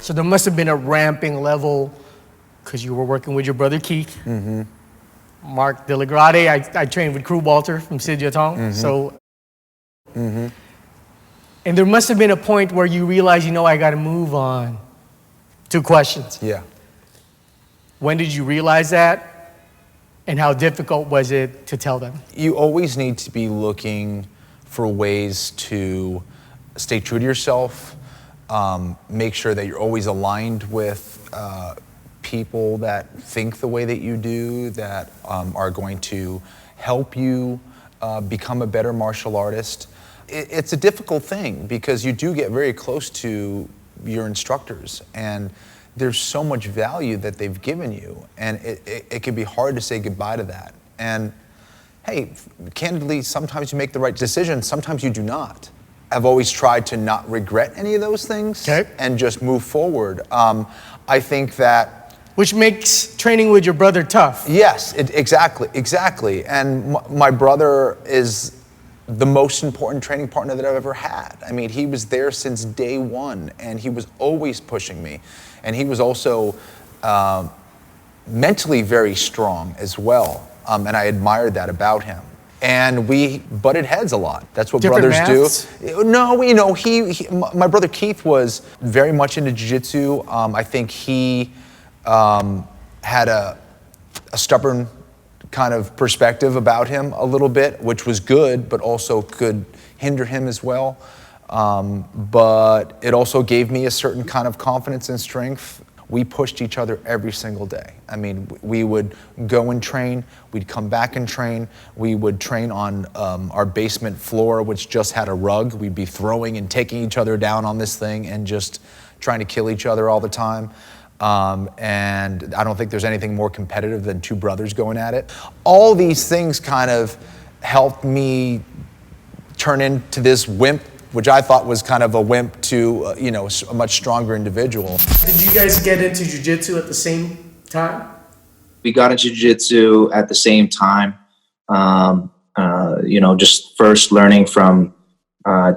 So there must have been a ramping level because you were working with your brother Keith, Mark Delagrade. I trained with Crew Walter from Sijiatong. So, and there must have been a point where you realized, I got to move on. 2 questions. Yeah. When did you realize that? And how difficult was it to tell them? You always need to be looking for ways to stay true to yourself, make sure that you're always aligned with people that think the way that you do, that are going to help you become a better martial artist. It's a difficult thing because you do get very close to your instructors, and there's so much value that they've given you, and it can be hard to say goodbye to that. And hey, candidly, sometimes you make the right decision, sometimes you do not. I've always tried to not regret any of those things and just move forward. I think that... Which makes training with your brother tough. Yes, exactly. And my brother is the most important training partner that I've ever had. I mean, he was there since day one, and he was always pushing me. And he was also mentally very strong as well. And I admired that about him. And we butted heads a lot. That's what Different brothers maths? do. No, my brother Keith was very much into jiu-jitsu. I think he had a stubborn kind of perspective about him a little bit, which was good, but also could hinder him as well. But it also gave me a certain kind of confidence and strength. We pushed each other every single day. I mean, we would go and train, we'd come back and train, we would train on our basement floor, which just had a rug. We'd be throwing and taking each other down on this thing and just trying to kill each other all the time. And I don't think there's anything more competitive than 2 brothers going at it. All these things kind of helped me turn into this wimp, which I thought was kind of a wimp to, a much stronger individual. Did you guys get into jiu-jitsu at the same time? We got into jiu-jitsu at the same time. Just first learning from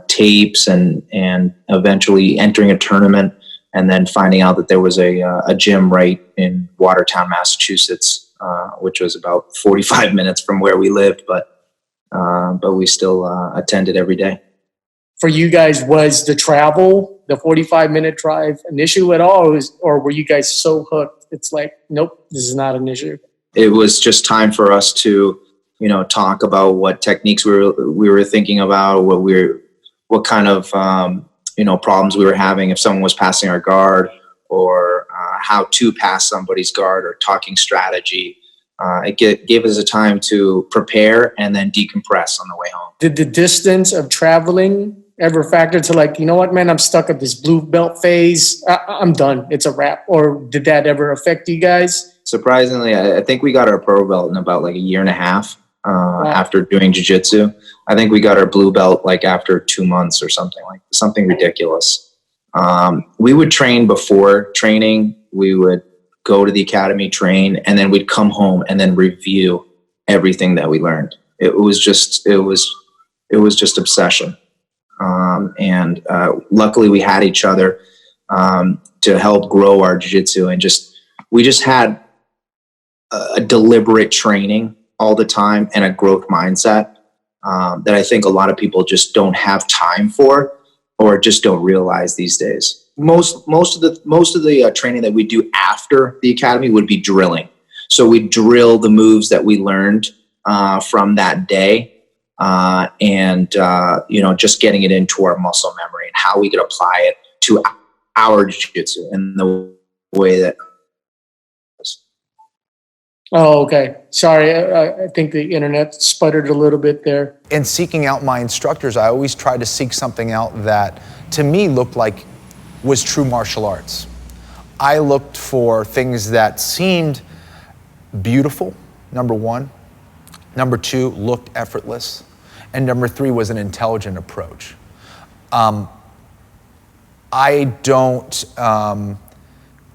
tapes and eventually entering a tournament, and then finding out that there was a gym right in Watertown, Massachusetts, which was about 45 minutes from where we lived, but we still attended every day. For you guys, was the travel, the 45-minute drive, an issue at all, or were you guys so hooked? It's like, nope, this is not an issue. It was just time for us to, talk about what techniques we were thinking about, what kind of problems we were having if someone was passing our guard, or how to pass somebody's guard, or talking strategy. It gave us a time to prepare and then decompress on the way home. Did the distance of traveling ever factor to like, you know what, man, I'm stuck at this blue belt phase. I'm done. It's a wrap. Or did that ever affect you guys? Surprisingly, I think we got our pro belt in about like a year and a half after doing jiu-jitsu. I think we got our blue belt like after 2 months or something ridiculous. We would train before training. We would go to the academy, train, and then we'd come home and then review everything that we learned. It was just obsession. And luckily we had each other to help grow our jiu-jitsu, and we just had a deliberate training all the time and a growth mindset that I think a lot of people just don't have time for, or just don't realize these days. Most of the training that we do after the academy would be drilling. So we drill the moves that we learned from that day. Just getting it into our muscle memory and how we could apply it to our jiu-jitsu in the way that. Oh, okay. Sorry, I think the internet sputtered a little bit there. In seeking out my instructors, I always tried to seek something out that, to me, looked like was true martial arts. I looked for things that seemed beautiful, number one. Number two, looked effortless. And number three was an intelligent approach. I don't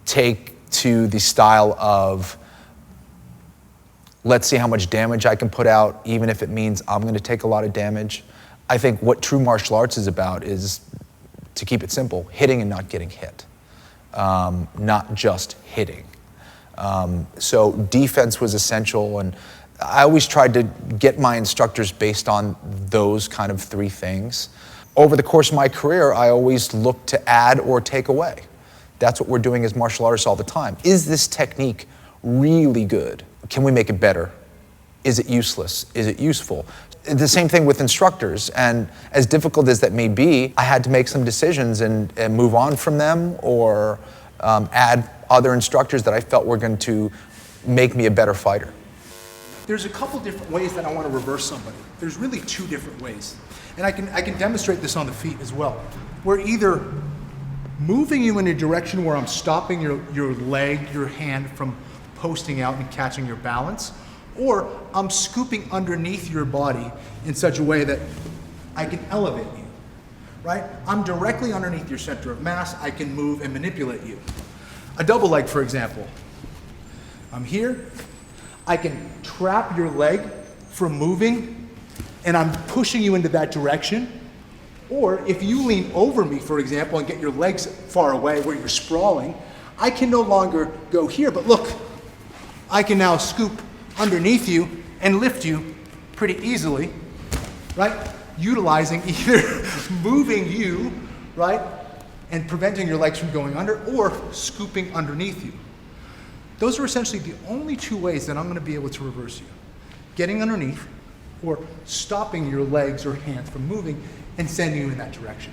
take to the style of, let's see how much damage I can put out, even if it means I'm going to take a lot of damage. I think what true martial arts is about is, to keep it simple, hitting and not getting hit. not just hitting. So defense was essential, and I always tried to get my instructors based on those kind of three things. Over the course of my career, I always looked to add or take away. That's what we're doing as martial artists all the time. Is this technique really good? Can we make it better? Is it useless? Is it useful? The same thing with instructors, and as difficult as that may be, I had to make some decisions and move on from them, or add other instructors that I felt were going to make me a better fighter. There's a couple different ways that I want to reverse somebody. There's really two different ways. And I can demonstrate this on the feet as well. We're either moving you in a direction where I'm stopping your leg, your hand from posting out and catching your balance, or I'm scooping underneath your body in such a way that I can elevate you, right? I'm directly underneath your center of mass. I can move and manipulate you. A double leg, for example. I'm here. I can trap your leg from moving, and I'm pushing you into that direction. Or if you lean over me, for example, and get your legs far away where you're sprawling, I can no longer go here, but look, I can now scoop underneath you and lift you pretty easily, right? Utilizing either moving you, right, and preventing your legs from going under, or scooping underneath you. Those are essentially the only two ways that I'm going to be able to reverse you. Getting underneath, or stopping your legs or hands from moving and sending you in that direction.